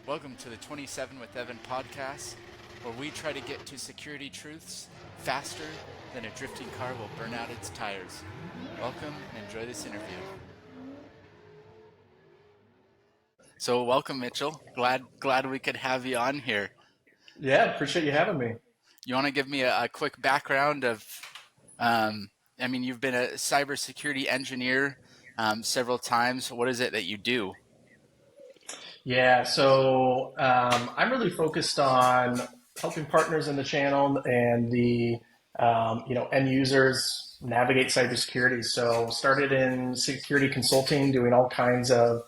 Welcome to the 27 with Evan podcast, where we try to get to security truths faster than a drifting car will burn out its tires. Welcome and enjoy this interview. So welcome, Mitchell. Glad we could have you on here. Yeah, appreciate you having me. You want to give me a quick background of, you've been a cybersecurity engineer several times. What is it that you do? Yeah, so I'm really focused on helping partners in the channel and the end users navigate cybersecurity. So started in security consulting, doing all kinds of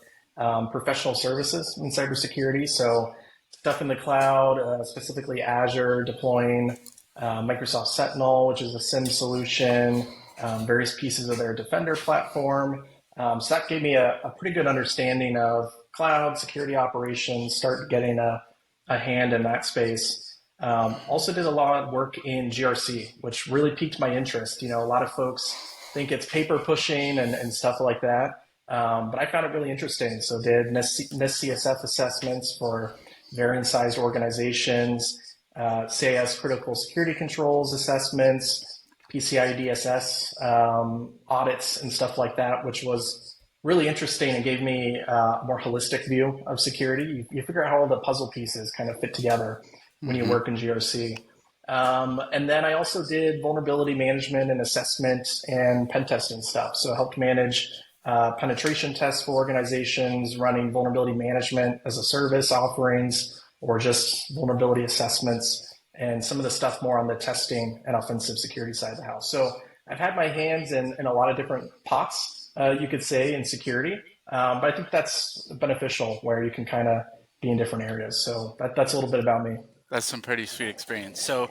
professional services in cybersecurity. So stuff in the cloud, specifically Azure, deploying Microsoft Sentinel, which is a SIM solution, various pieces of their Defender platform. So that gave me a pretty good understanding of cloud security operations, start getting a hand in that space. Also did a lot of work in GRC, which really piqued my interest. You know, a lot of folks think it's paper pushing and stuff like that. But I found it really interesting. So did NIST CSF assessments for varying sized organizations, CIS critical security controls assessments, PCI DSS audits and stuff like that, which was really interesting and gave me a more holistic view of security. You figure out how all the puzzle pieces kind of fit together when you Mm-hmm. work in GRC. And then I also did vulnerability management and assessment and pen testing stuff. So I helped manage penetration tests for organizations, running vulnerability management as a service offerings, or just vulnerability assessments, and some of the stuff more on the testing and offensive security side of the house. So I've had my hands in a lot of different pots, you could say, in security. But I think that's beneficial where you can kind of be in different areas. So that's a little bit about me. That's some pretty sweet experience. So,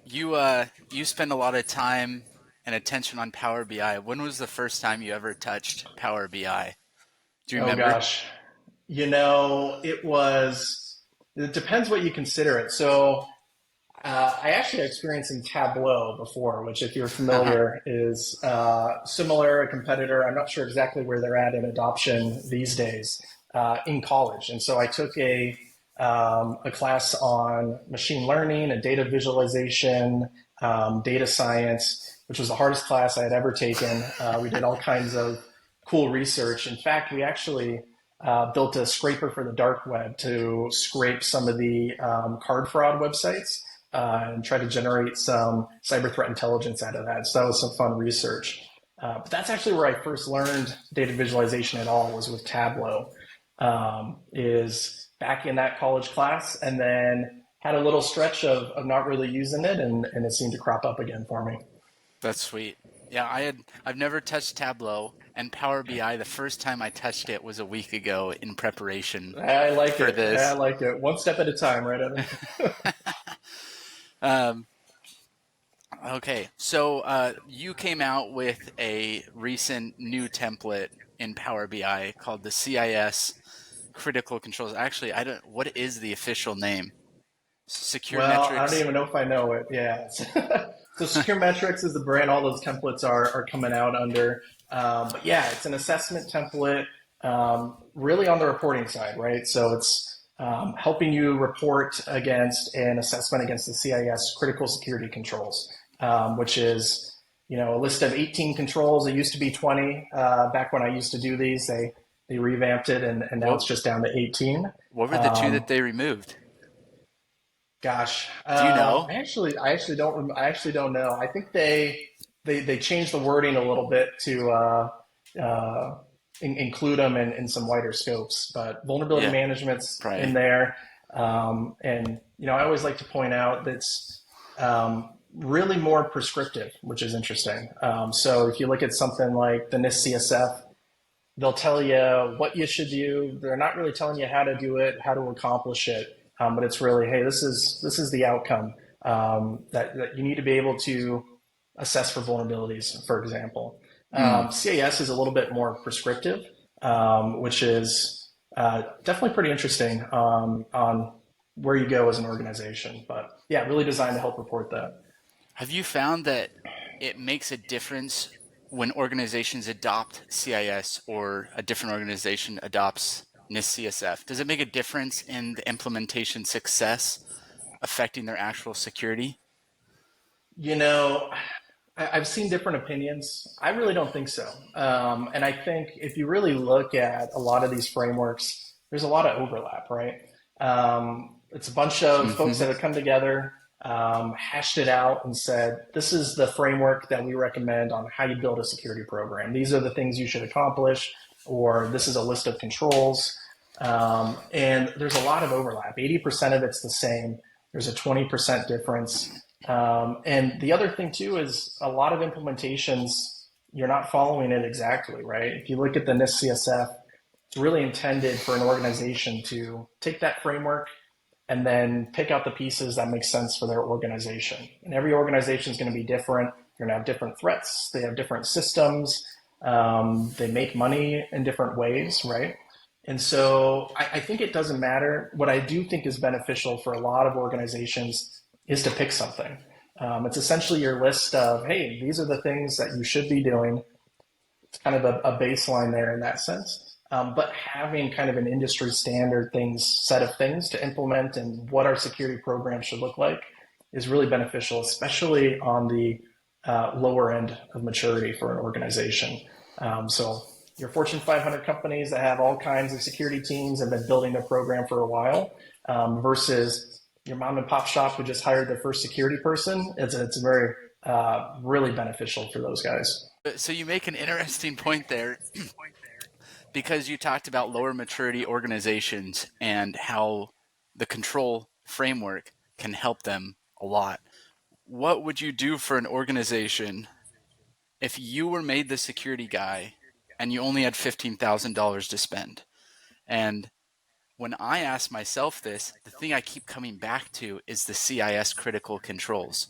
you spend a lot of time and attention on Power BI. When was the first time you ever touched Power BI? Do you Oh remember? gosh, it depends what you consider it. So I actually experienced in Tableau before, which, if you're familiar, is similar, a competitor. I'm not sure exactly where they're at in adoption these days in college. And so I took a class on machine learning and data visualization, data science, which was the hardest class I had ever taken. We did all kinds of cool research. In fact, we actually built a scraper for the dark web to scrape some of the card fraud websites and try to generate some cyber threat intelligence out of that. So that was some fun research. But that's actually where I first learned data visualization at all, was with Tableau. Is back in that college class, and then had a little stretch of not really using it, and it seemed to crop up again for me. That's sweet. Yeah, I've never touched Tableau, and Power BI. The first time I touched it was a week ago in preparation I like for it. I this. like it. One step at a time, right, Evan? Um, okay, so you came out with a recent new template in Power BI called the CIS Critical Controls. Actually, I don't. What is the official name? Secure Well, I don't Metrics. even know if I know it. Yeah. So Secure Metrics is the brand all those templates are coming out under. But yeah, it's an assessment template, really on the reporting side, right? So it's helping you report against an assessment against the CIS critical security controls, which is, a list of 18 controls. It used to be 20 back when I used to do these. They revamped it, and now What it's just down to 18. what were the two that Um, they removed? Gosh, Do you know? I actually don't know. I think they changed the wording a little bit to include them in some wider scopes. But vulnerability Yeah, management's in probably. there, and I always like to point out that's really more prescriptive, which is interesting. So if you look at something like the NIST CSF, they'll tell you what you should do. They're not really telling you how to do it, how to accomplish it, but it's really, hey, this is the outcome that you need to be able to assess for vulnerabilities, for example. Mm, CAS is a little bit more prescriptive, which is definitely pretty interesting on where you go as an organization. But yeah, really designed to help report that. have you found that it makes a difference when organizations adopt CIS or a different organization adopts NIST CSF? Does it make a difference in the implementation success affecting their actual security? You know, I've seen different opinions. I really don't think so. And I think if you really look at a lot of these frameworks, there's a lot of overlap, right? It's a bunch of folks Mm-hmm. that have come together, hashed it out, and said, this is the framework that we recommend on how you build a security program. These are the things you should accomplish, or this is a list of controls. And there's a lot of overlap. 80% of it's the same. There's a 20% difference. And the other thing too is a lot of implementations, you're not following it exactly, right? If you look at the NIST CSF, it's really intended for an organization to take that framework and then pick out the pieces that make sense for their organization. And every organization is going to be different. You're going to have different threats. They have different systems. They make money in different ways, right? And so I think it doesn't matter. What I do think is beneficial for a lot of organizations is to pick something. It's essentially your list of, hey, these are the things that you should be doing. It's kind of a baseline there in that sense. But having kind of an industry standard set of things to implement and what our security program should look like is really beneficial, especially on the lower end of maturity for an organization. So your Fortune 500 companies that have all kinds of security teams and been building their program for a while versus your mom and pop shop who just hired their first security person, it's very really beneficial for those guys. So you make an interesting point there because you talked about lower maturity organizations and how the control framework can help them a lot. What would you do for an organization if you were made the security guy and you only had $15,000 to spend? And when I ask myself this, the thing I keep coming back to is the CIS critical controls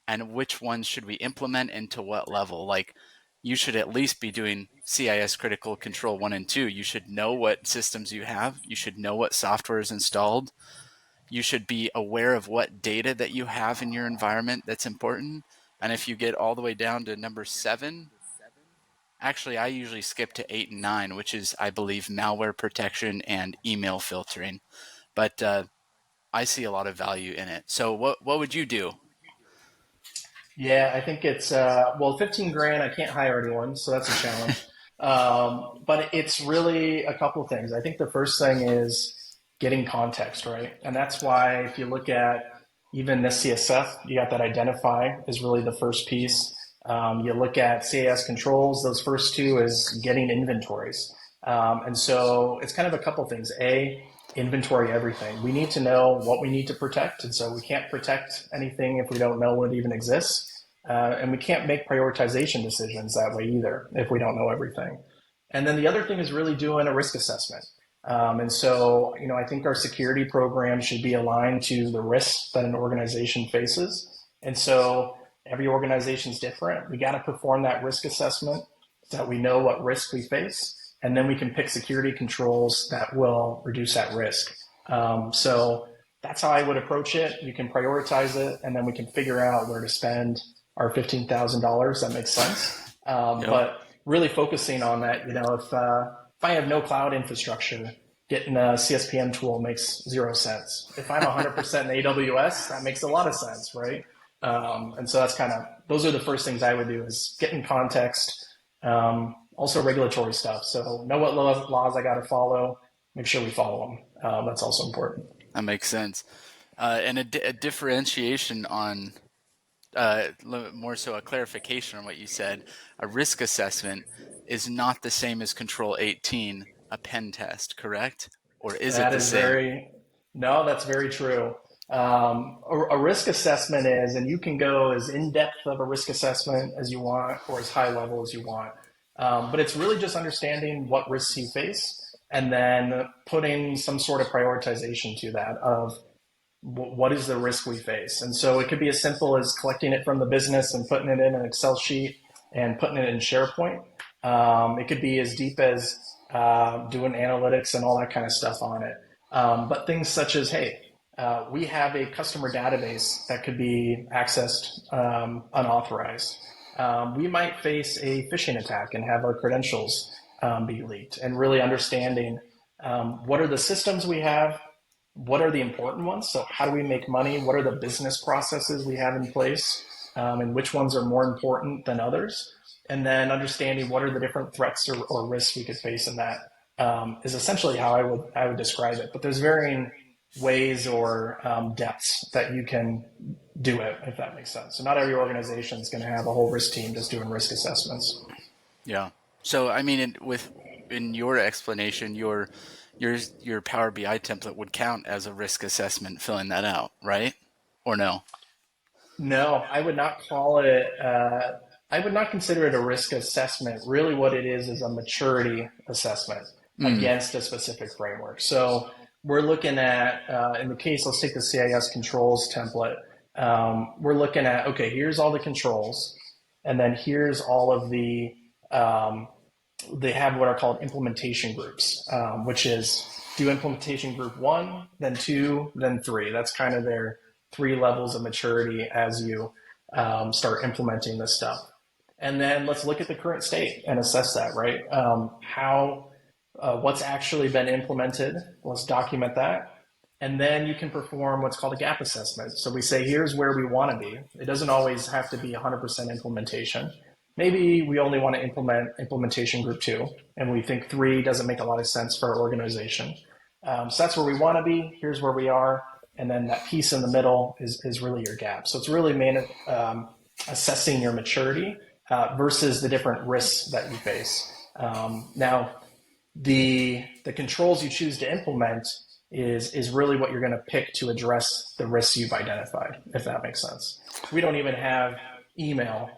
and which ones should we implement and to what level. Like, you should at least be doing CIS critical control 1 and 2. You should know what systems you have. You should know what software is installed. You should be aware of what data that you have in your environment that's important. And if you get all the way down to number 7, actually, I usually skip to 8 and 9, which is, I believe, malware protection and email filtering. But I see a lot of value in it. So what would you do? Yeah, I think it's well, 15 grand. I can't hire anyone, so that's a challenge. But it's really a couple of things. I think the first thing is getting context, right? And that's why if you look at even the CSF, you got that identify is really the first piece. You look at CAS controls; those first two is getting inventories. And so it's kind of a couple things. Inventory everything. We need to know what we need to protect, and so we can't protect anything if we don't know what even exists. And we can't make prioritization decisions that way either if we don't know everything. And then the other thing is really doing a risk assessment. And so, I think our security program should be aligned to the risks that an organization faces. And so every organization is different. We got to perform that risk assessment so that we know what risk we face and then we can pick security controls that will reduce that risk. So that's how I would approach it. You can prioritize it, and then we can figure out where to spend our $15,000. That makes sense. Yep. But really focusing on that, if I have no cloud infrastructure, getting a CSPM tool makes 0 cents. If I'm 100% in AWS, that makes a lot of sense, right? And so that's those are the first things I would do is get in context. Also regulatory stuff. So know what laws I got to follow. Make sure we follow them. That's also important. That makes sense. And a differentiation on, more so a clarification on what you said, a risk assessment is not the same as Control 18, a pen test, correct? Or is it That the is same? no, that's very true. A risk assessment is, and you can go as in depth of a risk assessment as you want or as high level as you want. But it's really just understanding what risks you face and then putting some sort of prioritization to that of what is the risk we face. And so it could be as simple as collecting it from the business and putting it in an Excel sheet and putting it in SharePoint. It could be as deep as doing analytics and all that kind of stuff on it. But things such as, hey, we have a customer database that could be accessed unauthorized. We might face a phishing attack and have our credentials be leaked, and really understanding What are the systems we have? What are the important ones? So how do we make money? What are the business processes we have in place? And which ones are more important than others? And then understanding what are the different threats or risks we could face in that is essentially how I would describe it. But there's varying ways or depths that you can do it, if that makes sense. So not every organization is going to have a whole risk team just doing risk assessments. Yeah. So I mean, in your explanation, your Power BI template would count as a risk assessment, filling that out, right? Or no? No, I would not call it. I would not consider it a risk assessment. Really, what it is a maturity assessment Mm, against a specific framework. So we're looking at, in the case, let's take the CIS controls template. We're looking at, okay, here's all the controls, and then here's all of um, they have what are called implementation groups, which is do implementation group one, then two, then three. That's kind of their three levels of maturity as you start implementing this stuff. And then let's look at the current state and assess that, right? What's actually been implemented. Let's document that. And then you can perform what's called a gap assessment. So we say, here's where we want to be. It doesn't always have to be 100% implementation. Maybe we only want to implement implementation group two, and we think three doesn't make a lot of sense for our organization. So that's where we want to be. Here's where we are. And then that piece in the middle is really your gap. So it's really assessing your maturity versus the different risks that you face. Now, the controls you choose to implement is really what you're going to pick to address the risks you've identified, if that makes sense. We don't even have email.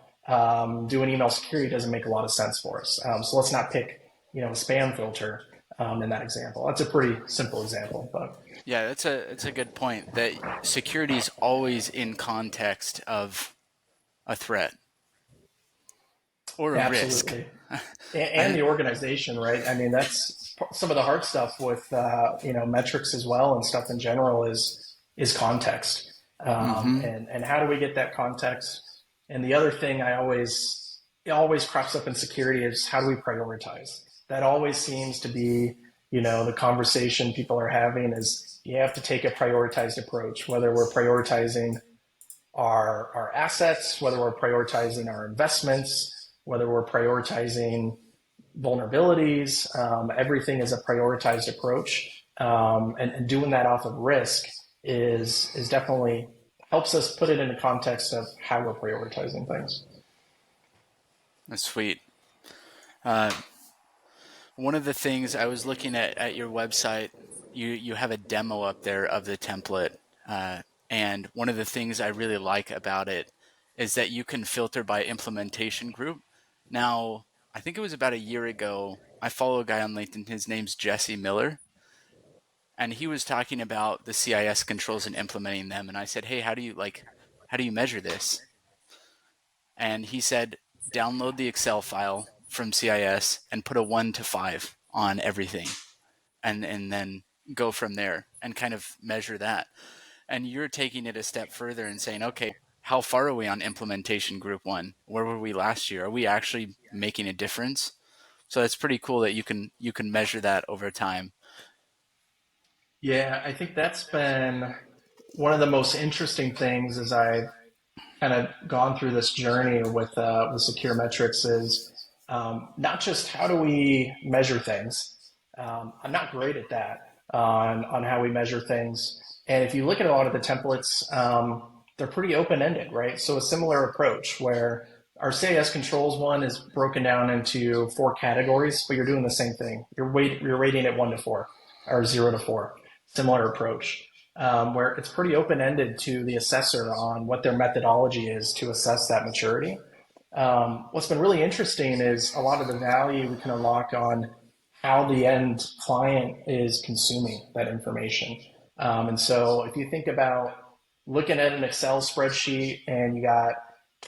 Doing email security doesn't make a lot of sense for us. So let's not pick, a spam filter in that example. That's a pretty simple example, but yeah, that's a good point. That security is always in context of a threat or a risk. absolutely. And I the organization, right? I mean, that's some of the hard stuff with metrics as well and stuff in general is context, mm-hmm. and how do we get that context? And the other thing it always crops up in security is how do we prioritize? That always seems to be the conversation people are having is you have to take a prioritized approach, whether we're prioritizing our assets, whether we're prioritizing our investments, whether we're prioritizing vulnerabilities. Everything is a prioritized approach, and doing that off of risk is definitely helps us put it in the context of how we're prioritizing things. That's sweet. Uh, One of the things I was looking at your website, you have a demo up there of the template, and one of the things I really like about it is that you can filter by implementation group. Now, I think it was about a year ago. I follow a guy on LinkedIn. His name's Jesse Miller, and he was talking about the CIS controls and implementing them. And I said, "Hey, how do you measure this?" And he said, "Download the Excel file from CIS and put a 1 to 5 on everything, and then go from there and kind of measure that." And you're taking it a step further and saying, "Okay, how far are we on implementation group 1? Where were we last year? Are we actually making a difference?" So it's pretty cool that you can measure that over time. Yeah, I think that's been one of the most interesting things as I've kind of gone through this journey with secure metrics is not just how do we measure things. I'm not great at that on how we measure things. And if you look at a lot of the templates, they're pretty open ended, right? So a similar approach where our CIS controls one is broken down into four categories, but you're doing the same thing. You're rating it 1 to 4 or 0 to 4. Similar approach where it's pretty open ended to the assessor on what their methodology is to assess that maturity. What's been really interesting is a lot of the value we can unlock on how the end client is consuming that information. And so if you think about looking at an Excel spreadsheet and you got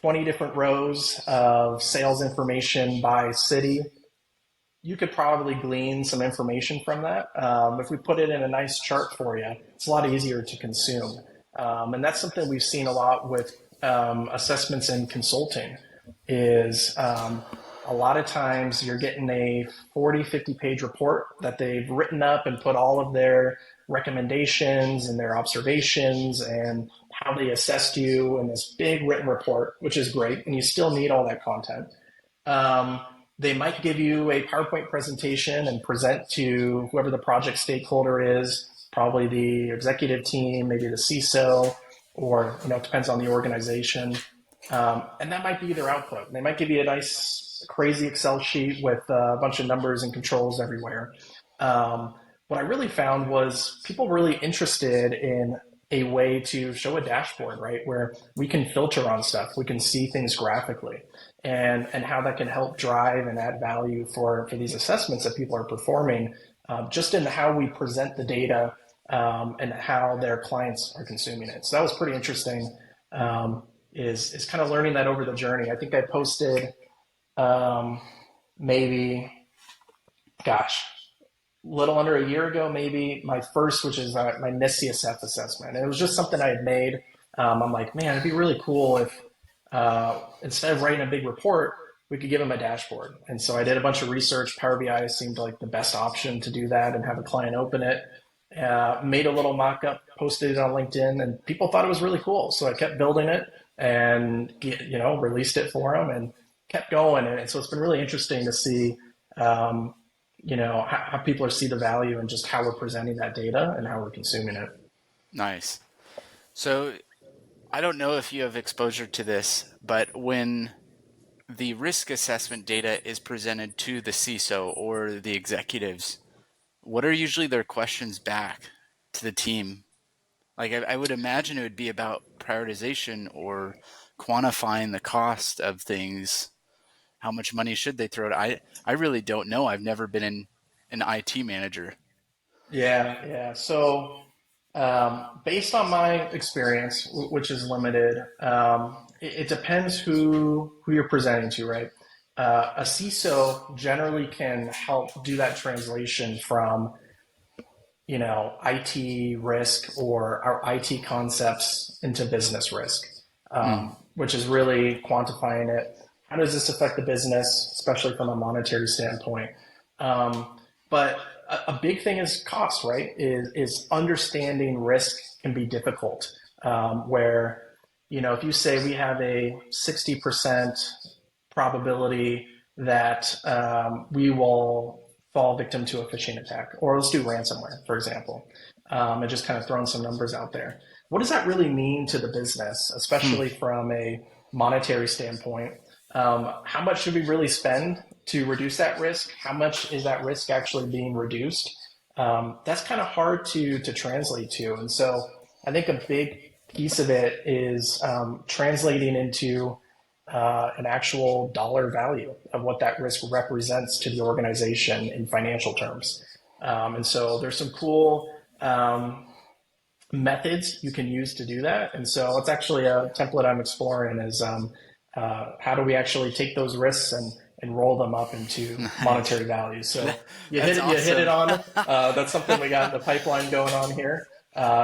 20 different rows of sales information by city, you could probably glean some information from that. If we put it in a nice chart for you, it's a lot easier to consume. And that's something we've seen a lot with assessments in consulting is a lot of times you're getting a 40, 50 page report that they've written up and put all of their recommendations and their observations and how they assessed you in this big written report, which is great. And you still need all that content. Um, they might give you a PowerPoint presentation and present to whoever the project stakeholder is, probably the executive team, maybe the CISO, or it depends on the organization. And that might be their output. They might give you a nice, crazy Excel sheet with a bunch of numbers and controls everywhere. What I really found was people were really interested in a way to show a dashboard, right, where we can filter on stuff, we can see things graphically, and how that can help drive and add value for these assessments that people are performing, just in how we present the data, and how their clients are consuming it. So that was pretty interesting. Is kind of learning that over the journey. I think I posted, um, maybe, gosh, little under a year ago, maybe my first, which is my NIST assessment. And it was just something I had made. I'm like, man, it'd be really cool if, instead of writing a big report, we could give them a dashboard. And so I did a bunch of research. Power BI seemed like the best option to do that and have a client open it. Made a little mock up, posted it on LinkedIn, and people thought it was really cool. So I kept building it and released it for them and kept going. And so it's been really interesting to see, um, how people see the value and just how we're presenting that data and how we're consuming it. Nice. So I don't know if you have exposure to this, but when the risk assessment data is presented to the CISO or the executives, what are usually their questions back to the team? Like, I would imagine it would be about prioritization or quantifying the cost of things. How much money should they throw at? I really don't know. I've never been an IT manager. Yeah, yeah. So, based on my experience, which is limited, it depends who you're presenting to, right? A CISO generally can help do that translation from IT risk or our IT concepts into business risk, Mm, which is really quantifying it. How does this affect the business, especially from a monetary standpoint? But a big thing is cost, right? Is understanding risk can be difficult. Where if you say we have a 60% probability that, we will fall victim to a phishing attack, or let's do ransomware, for example, and just kind of throwing some numbers out there. What does that really mean to the business, hmm. especially from a monetary standpoint? How much should we really spend to reduce that risk? How much is that risk actually being reduced? That's kind of hard to translate to, and so I think a big piece of it is, translating into, an actual dollar value of what that risk represents to the organization in financial terms. And so there's some cool, methods you can use to do that. And so it's actually a template I'm exploring is, how do we actually take those risks and roll them up into Nice. monetary value. So That's you hit it awesome. on. That's something we got in the pipeline going on here,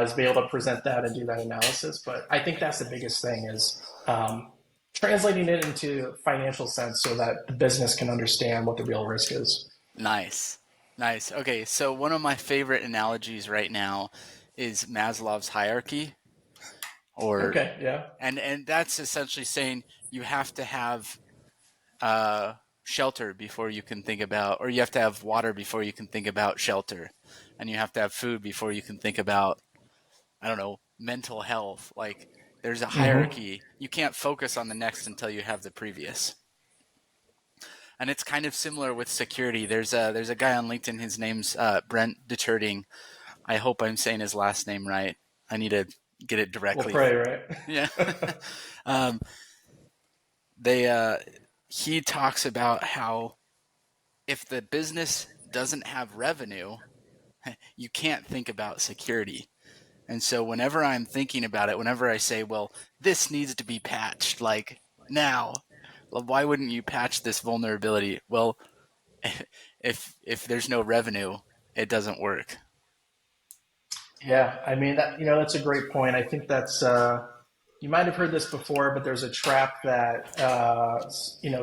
is be able to present that and do that analysis. But I think that's the biggest thing is, translating it into financial sense so that the business can understand what the real risk is. Nice. Nice. Okay, so one of my favorite analogies right now is Maslow's hierarchy, or Okay, yeah. and that's essentially saying you have to have shelter before you can think about, or you have to have water before you can think about shelter, and you have to have food before you can think about, I don't know, mental health. Like, there's a Mm-hmm. hierarchy. You can't focus on the next until you have the previous. And it's kind of similar with security. There's a guy on LinkedIn. His name's Brent Deterting. I hope I'm saying his last name right. I need to get it We'll directly. pray, right? Yeah. um, they He talks about how if the business doesn't have revenue, you can't think about security. And so whenever I'm thinking about it, whenever I say, well, this needs to be patched, like now, well, why wouldn't you patch this vulnerability? Well, if there's no revenue, it doesn't work. Yeah, I mean that's a great point. I think that's, you might have heard this before, but there's a trap that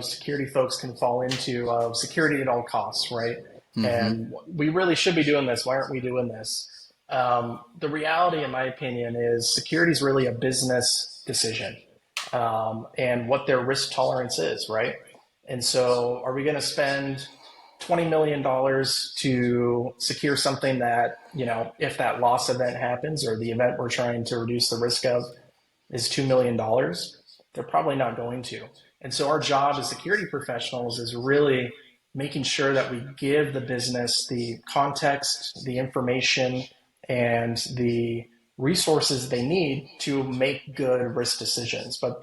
security folks can fall into of security at all costs, right? Mm-hmm. And we really should be doing this. Why aren't we doing this? The reality, in my opinion, is security is really a business decision, and what their risk tolerance is, right? And so, are we going to spend $20 million to secure something that, if that loss event happens or the event we're trying to reduce the risk of is $2 million, they're probably not going to. And so our job as security professionals is really making sure that we give the business the context, the information, and the resources they need to make good risk decisions. But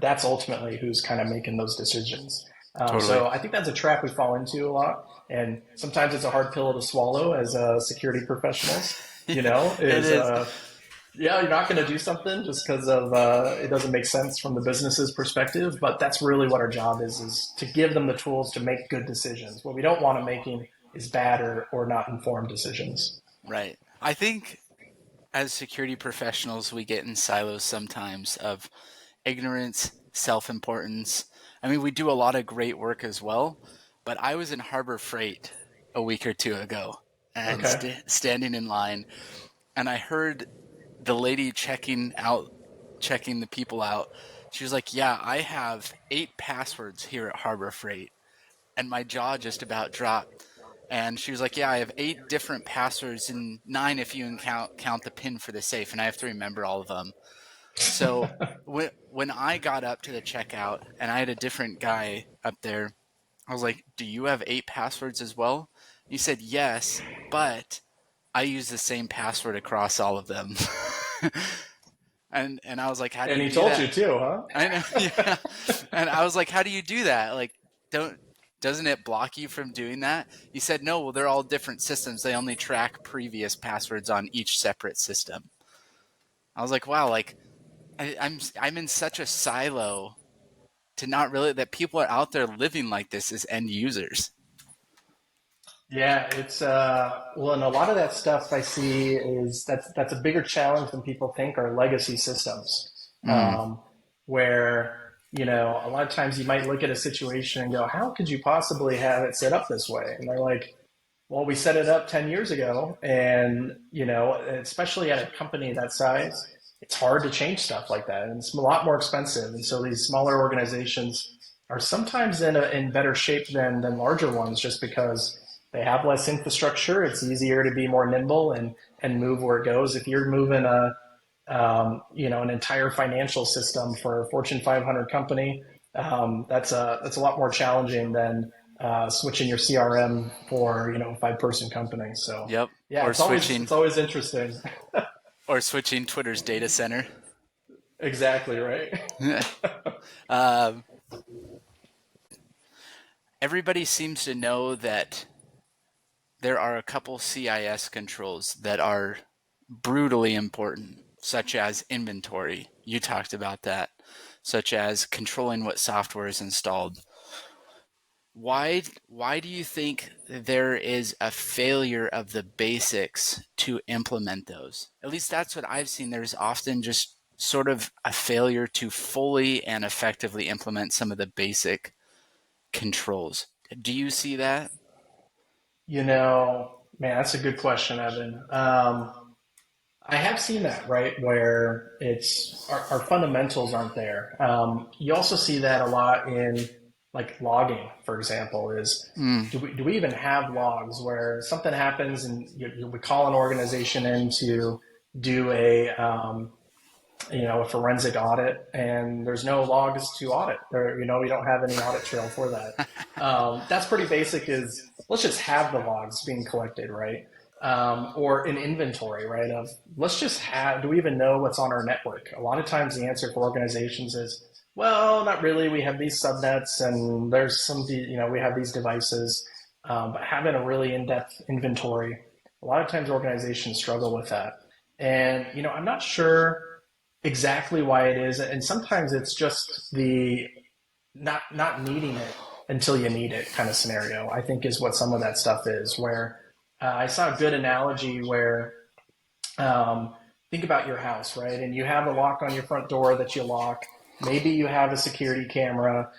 that's ultimately who's kind of making those decisions. Totally. So I think that's a trap we fall into a lot. And sometimes it's a hard pill to swallow as security professionals, Yeah, it is is. yeah, you're not going to do something just because of it doesn't make sense from the business's perspective. But that's really what our job is to give them the tools to make good decisions. What we don't want them making is bad or not informed decisions. Right. I think as security professionals, we get in silos sometimes of ignorance, self importance. I mean, we do a lot of great work as well, but I was in Harbor Freight a week or two ago and Okay. standing in line, and I heard the lady checking the people out. She was like, "Yeah, I have 8 passwords here at Harbor Freight," and my jaw just about dropped. And she was like, "Yeah, I have 8 different passwords and 9 if you count the pin for the safe, and I have to remember all of them." So when I got up to the checkout and I had a different guy up there, I was like, "Do you have 8 passwords as well?" He said, "Yes, but I use the same password across all of them." And I was like, "How do And you he do told that?" you too, huh? I know, yeah. And I was like, "How do you do that? Like, don't doesn't it block you from doing that?" He said, "No, well, they're all different systems. They only track previous passwords on each separate system." I was like, "Wow, like I'm in such a silo to not really that people are out there living like this as end users." Yeah, it's well, and a lot of that stuff I see is that's a bigger challenge than people think are legacy systems, Mm. um, where a lot of times you might look at a situation and go, "How could you possibly have it set up this way?" And they're like, "Well, we set it up 10 years ago, and especially at a company that size, it's hard to change stuff like that, and it's a lot more expensive." And so these smaller organizations are sometimes in better shape than larger ones, just because they have less infrastructure. It's easier to be more nimble and move where it goes. If you're moving an entire financial system for a Fortune 500 company, that's a lot more challenging than switching your CRM for a 5-person company. So Yep. yeah, Or it's always interesting. switching Twitter's data center. Exactly right. um, Everybody seems to know that there are a couple CIS controls that are brutally important, such as inventory. You talked about that, such as controlling what software is installed. Why do you think there is a failure of the basics to implement those? At least that's what I've seen. There's often just sort of a failure to fully and effectively implement some of the basic controls. Do you see that? Man, that's a good question, Evan. I have seen that, right, where it's our fundamentals aren't there. You also see that a lot in like logging, for example, is Mm. do we even have logs where something happens and we call an organization in to do a forensic audit, and there's no logs to audit. We don't have any audit trail for that. That's pretty basic. Is let's just have the logs being collected, right? Or an inventory, right? Of let's just have. Do we even know what's on our network? A lot of times, the answer for organizations is, well, not really. We have these subnets, and there's we have these devices. But having a really in-depth inventory, a lot of times organizations struggle with that. And I'm not sure exactly why it is, and sometimes it's just the not needing it until you need it kind of scenario. I think is what some of that stuff is. Where I saw a good analogy where um, think about your house, right? And you have a lock on your front door that you lock. Maybe you have a security camera.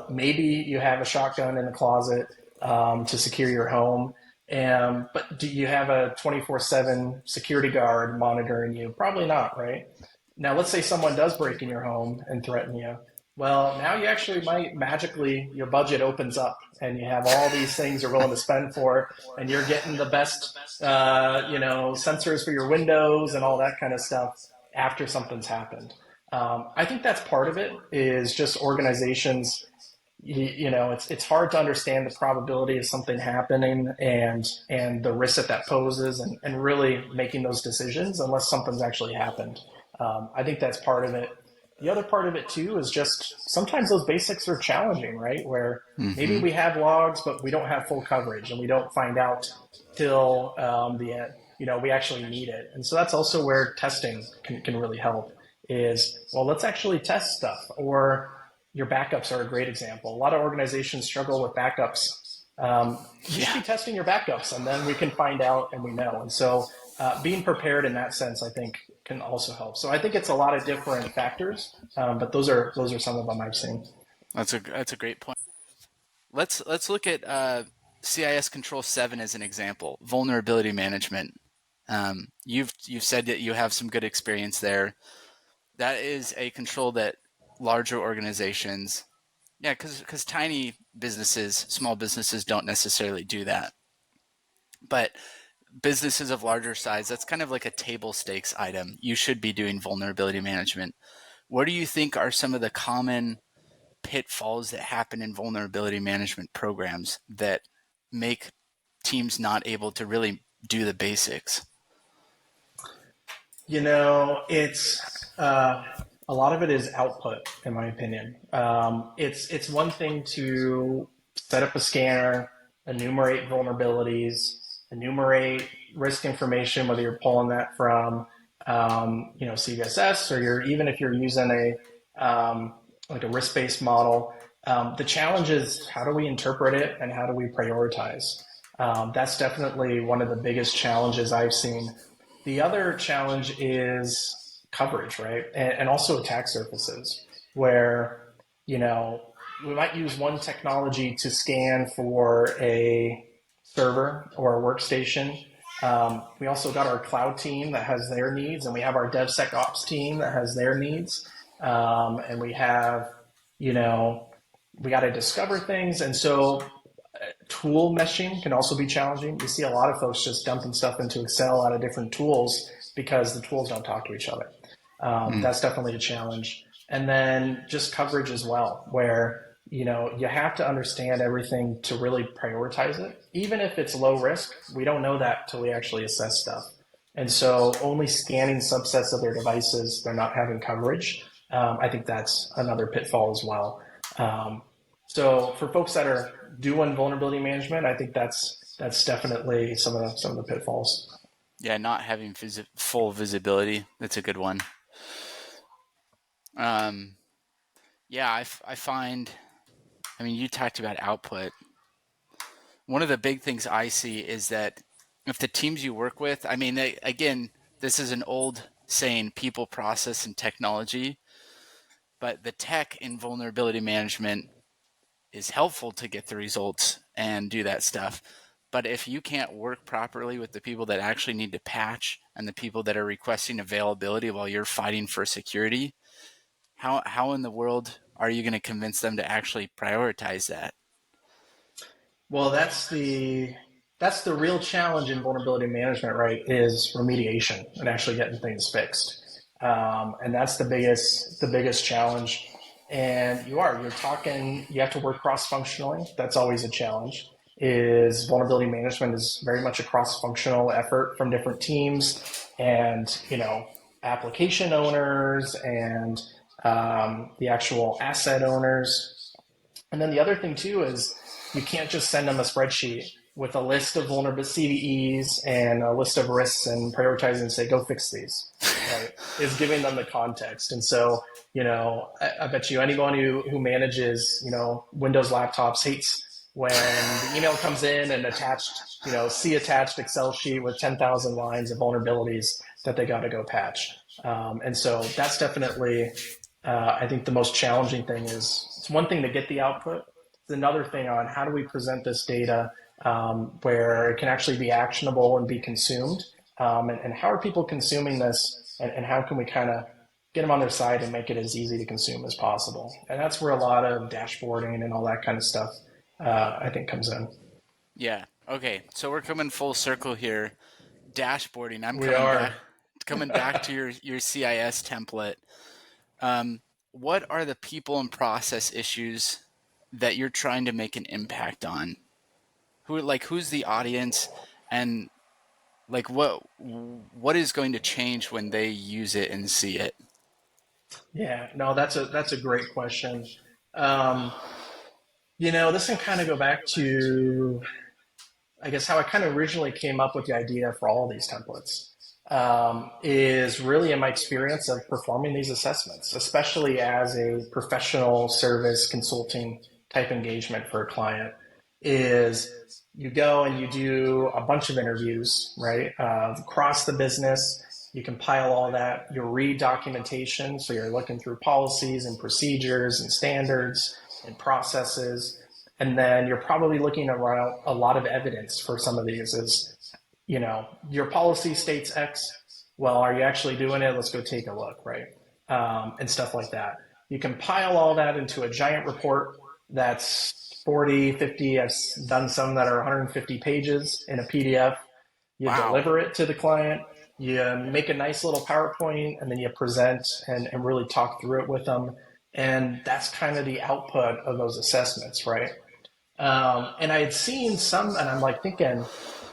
Maybe you have a shotgun in the closet to secure your home. But do you have a 24/7 security guard monitoring you? Probably not, right? Now, let's say someone does break in your home and threaten you. Well, now you actually might magically, your budget opens up and you have all these things you're willing to spend for, and you're getting the best, sensors for your windows and all that kind of stuff after something's happened. I think that's part of it is just organizations it's hard to understand the probability of something happening and the risk that that poses and really making those decisions unless something's actually happened. I think that's part of it. The other part of it too is just sometimes those basics are challenging, right? Where maybe Hmm. we have logs, but we don't have full coverage, and we don't find out till the end. We actually need it, and so that's also where testing can really help. Is well, let's actually test stuff, or your backups are a great example. A lot of organizations struggle with backups. Just Yeah. be testing your backups, and then we can find out and we know. And so, being prepared in that sense, I think, can also help. So I think it's a lot of different factors, but those are some of them I've seen. That's a great point. Let's look at CIS Control 7 as an example. Vulnerability management. You've said that you have some good experience there. That is a control that larger organizations, yeah, because tiny businesses, small businesses don't necessarily do that. But businesses of larger size, that's kind of like a table stakes item. You should be doing vulnerability management. What do you think are some of the common pitfalls that happen in vulnerability management programs that make teams not able to really do the basics? It's a lot of it is output, in my opinion. It's one thing to set up a scanner, enumerate vulnerabilities, enumerate risk information, whether you're pulling that from CVSS or you're even if you're using like a risk-based model. The challenge is how do we interpret it and how do we prioritize? That's definitely one of the biggest challenges I've seen. The other challenge is coverage, right? And also attack surfaces, where, you know, we might use one technology to scan for a server or a workstation. We also got our cloud team that has their needs, and we have our DevSecOps team that has their needs. And we have, you know, we got to discover things. And so tool meshing can also be challenging. You see a lot of folks just dumping stuff into Excel out of different tools because the tools don't talk to each other. Mm. That's definitely a challenge. And then just coverage as well, where you have to understand everything to really prioritize it. Even if it's low risk, we don't know that till we actually assess stuff. And so only scanning subsets of their devices, they're not having coverage. I think that's another pitfall as well. Um, so for folks that are doing vulnerability management, I think that's definitely some of the pitfalls. Yeah, not having full visibility. That's a good one. Um, yeah, I find, I mean, you talked about output. One of the big things I see is that if the teams you work with, I mean, again, this is an old saying, people, process, and technology, but the tech in vulnerability management is helpful to get the results and do that stuff. But if you can't work properly with the people that actually need to patch and the people that are requesting availability while you're fighting for security, how in the world are you going to convince them to actually prioritize that? Well, that's the real challenge in vulnerability management, right? Is remediation and actually getting things fixed, and that's the biggest challenge. And you're talking. You have to work cross functionally. That's always a challenge. Is vulnerability management is very much a cross functional effort from different teams, and application owners and the actual asset owners. And then the other thing too is you can't just send them a spreadsheet with a list of vulnerable CVEs and a list of risks and prioritizing and say, go fix these, right? Is giving them the context. And so, I bet you anyone who manages, Windows laptops hates when the email comes in and attached, see attached Excel sheet with 10,000 lines of vulnerabilities that they got to go patch. And so that's definitely, I think the most challenging thing is it's one thing to get the output. It's another thing on how do we present this data where it can actually be actionable and be consumed. And how are people consuming this and how can we kind of get them on their side and make it as easy to consume as possible. And that's where a lot of dashboarding and all that kind of stuff, I think, comes in. Yeah. Okay. So we're coming full circle here. Dashboarding. I'm We are. coming back to your CIS template. Um, what are the people and process issues that you're trying to make an impact on? Who's the audience, and like what is going to change when they use it and see it? Yeah, no, that's a great question. This can kind of go back to, I guess, how I kind of originally came up with the idea for all of these templates. Is really in my experience of performing these assessments, especially as a professional service consulting type engagement for a client, is you go and you do a bunch of interviews, right? Across the business, you compile all that, you read documentation, so you're looking through policies and procedures and standards and processes, and then you're probably looking around a lot of evidence for some of these is your policy states X. Well, are you actually doing it? Let's go take a look, right? And stuff like that. You compile all that into a giant report that's 40, 50. I've done some that are 150 pages in a PDF. You Wow. deliver it to the client. You make a nice little PowerPoint, and then you present and really talk through it with them. And that's kind of the output of those assessments, right? And I had seen some, and I'm like thinking,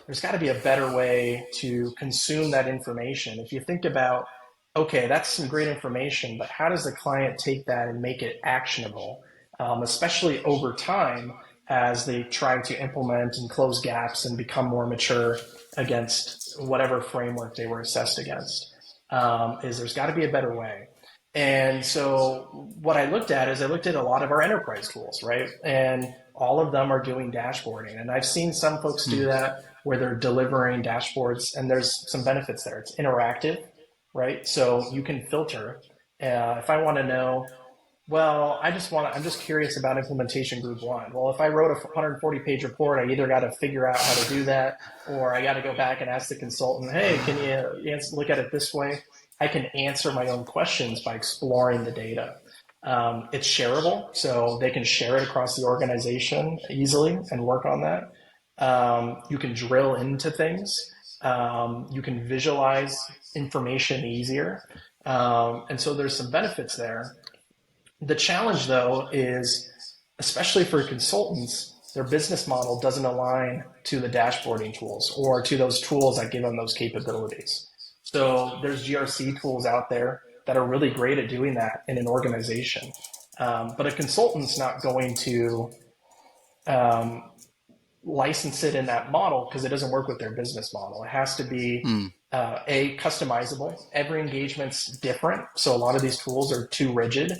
there's got to be a better way to consume that information. If you think about, okay, that's some great information, but how does the client take that and make it actionable, especially over time as they try to implement and close gaps and become more mature against whatever framework they were assessed against? Is there's got to be a better way. And so what I looked at is I looked at a lot of our enterprise tools, right? And all of them are doing dashboarding. And I've seen some folks Hmm. do that where they're delivering dashboards and there's some benefits there. It's interactive, right? So you can filter. If I want to know, well, I'm just curious about implementation group one. Well, if I wrote a 140-page report, I either got to figure out how to do that, or I got to go back and ask the consultant, hey, can you look at it this way? I can answer my own questions by exploring the data. It's shareable, so they can share it across the organization easily and work on that. You can drill into things. You can visualize information easier. And so there's some benefits there. The challenge, though, is especially for consultants, their business model doesn't align to the dashboarding tools or to those tools that give them those capabilities. So there's GRC tools out there that are really great at doing that in an organization. But a consultant's not going to um, license it in that model because it doesn't work with their business model. It has to be Hmm. customizable. Every engagement's different, so a lot of these tools are too rigid,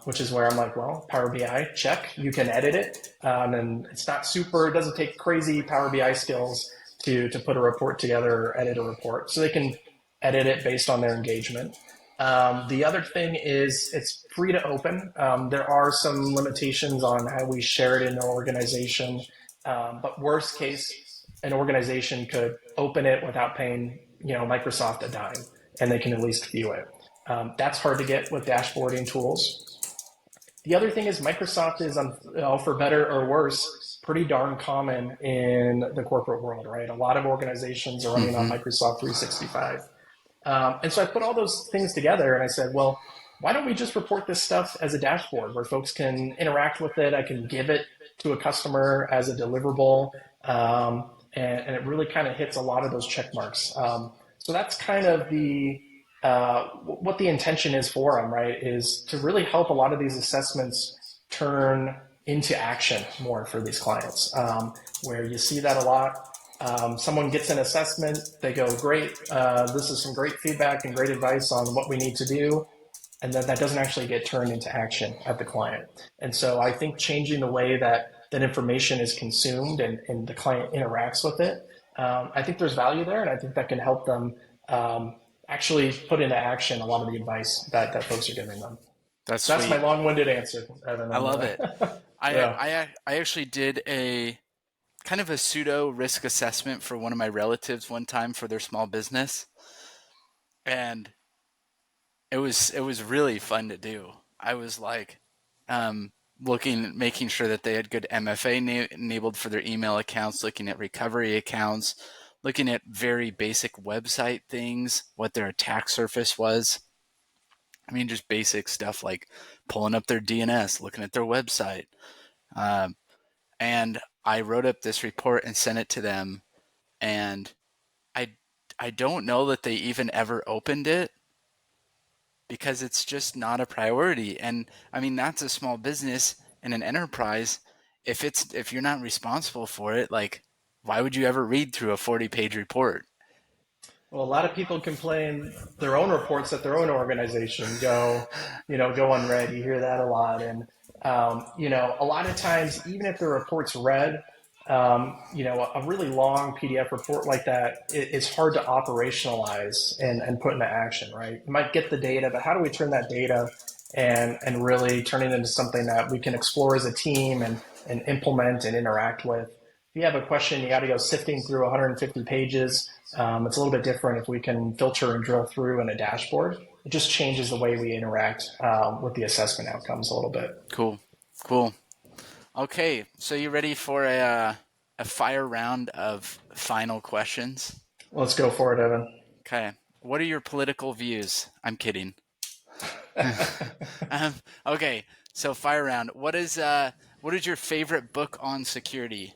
which is where I'm like, well, Power BI, check. You can edit it, and it's not super. It doesn't take crazy Power BI skills to put a report together or edit a report, so they can edit it based on their engagement. The other thing is it's free to open. There are some limitations on how we share it in our organization, but worst case, an organization could open it without paying, Microsoft a dime, and they can at least view it. That's hard to get with dashboarding tools. The other thing is Microsoft is, for better or worse, pretty darn common in the corporate world, right? A lot of organizations are running on Mm-hmm. Microsoft 365. And so I put all those things together and I said, well, why don't we just report this stuff as a dashboard where folks can interact with it? I can give it to a customer as a deliverable. And it really kind of hits a lot of those check marks. So that's kind of what the intention is for them, right? Is to really help a lot of these assessments turn into action more for these clients, where you see that a lot. Someone gets an assessment, they go, great, this is some great feedback and great advice on what we need to do. And then that doesn't actually get turned into action at the client. And so I think changing the way that that information is consumed and the client interacts with it. I think there's value there, and I think that can help them actually put into action a lot of the advice that folks are giving them. That's So that's my sweet. long-winded answer, Evan. I love it. Yeah. I actually did a kind of a pseudo risk assessment for one of my relatives one time for their small business, and it was really fun to do. I was like, um, making sure that they had good MFA enabled for their email accounts, looking at recovery accounts, looking at very basic website things, what their attack surface was. I mean, just basic stuff like pulling up their DNS, looking at their website. Um, and I wrote up this report and sent it to them. And I, I don't know that they even ever opened it because it's just not a priority. And I mean, that's a small business and an enterprise. If you're not responsible for it, like, why would you ever read through a 40-page report? Well, a lot of people complain their own reports at their own organization go unread. You hear that a lot, and a lot of times, even if the report's read, a really long PDF report like that, it's hard to operationalize and put into action. Right? You might get the data, but how do we turn that data and really turn it into something that we can explore as a team and implement and interact with? If you have a question, you got to go sifting through 150 pages. It's a little bit different if we can filter and drill through in a dashboard. It just changes the way we interact with the assessment outcomes a little bit. Cool, cool. Okay, so you ready for a fire round of final questions? Let's go for it, Evan. Okay. What are your political views? I'm kidding. um, okay, so fire round. What is your favorite book on security?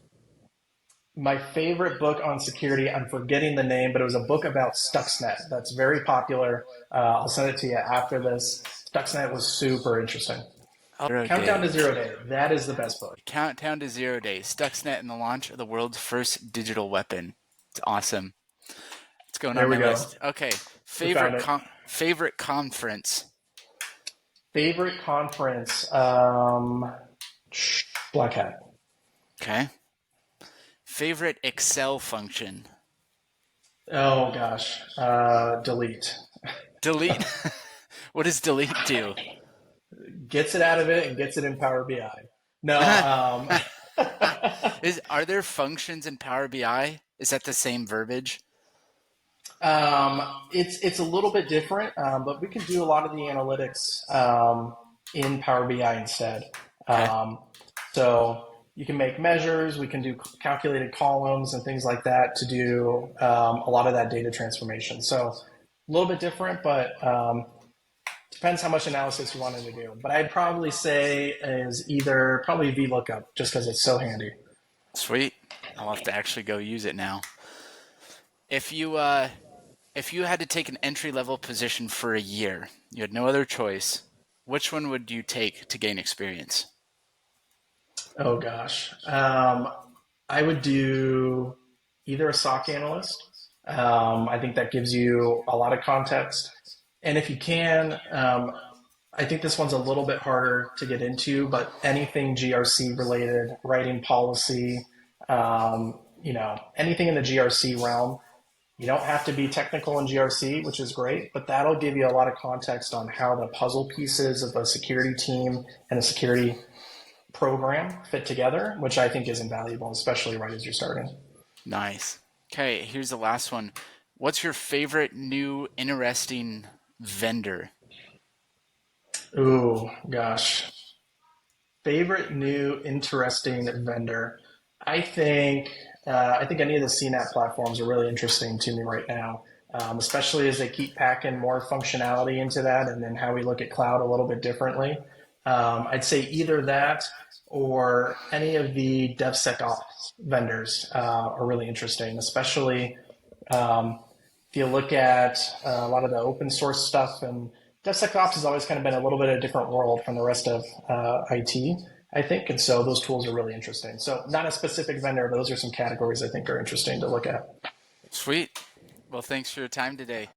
My favorite book on security, I'm forgetting the name, but it was a book about Stuxnet that's very popular. I'll send it to you after this. Stuxnet was super interesting. Zero Countdown Day. to Zero Day. That is the best book. Countdown to Zero Day. Stuxnet and the launch of the world's first digital weapon. It's awesome. It's going There on we my go. list. Okay. We found it. Favorite conference. Favorite conference? Black Hat. Okay. Favorite Excel function. Oh gosh, delete. Delete. What does delete do? Gets it out of it and gets it in Power BI. No, Are there functions in Power BI? Is that the same verbiage? it's a little bit different, but we can do a lot of the analytics in Power BI instead. Okay. Um, so you can make measures. We can do calculated columns and things like that to do a lot of that data transformation. So a little bit different, but depends how much analysis you wanted to do. But I'd probably say is either probably VLOOKUP just because it's so handy. Sweet. I'll have to actually go use it now. If you if you had to take an entry level position for a year, you had no other choice, which one would you take to gain experience? Oh gosh. I would do either a SOC analyst. I think that gives you a lot of context. And if you can, I think this one's a little bit harder to get into, but anything GRC related, writing policy, anything in the GRC realm. You don't have to be technical in GRC, which is great, but that'll give you a lot of context on how the puzzle pieces of a security team and a security program fit together, which I think is invaluable, especially right as you're starting. Nice. Okay, here's the last one. What's your favorite new interesting vendor? Ooh, gosh. Favorite new interesting vendor. I think I think any of the CNAP platforms are really interesting to me right now, especially as they keep packing more functionality into that, and then how we look at cloud a little bit differently. I'd say either that or any of the DevSecOps vendors are really interesting, especially if you look at a lot of the open source stuff. And DevSecOps has always kind of been a little bit of a different world from the rest of IT, I think. And so those tools are really interesting. So not a specific vendor, but those are some categories I think are interesting to look at. Sweet. Well, thanks for your time today.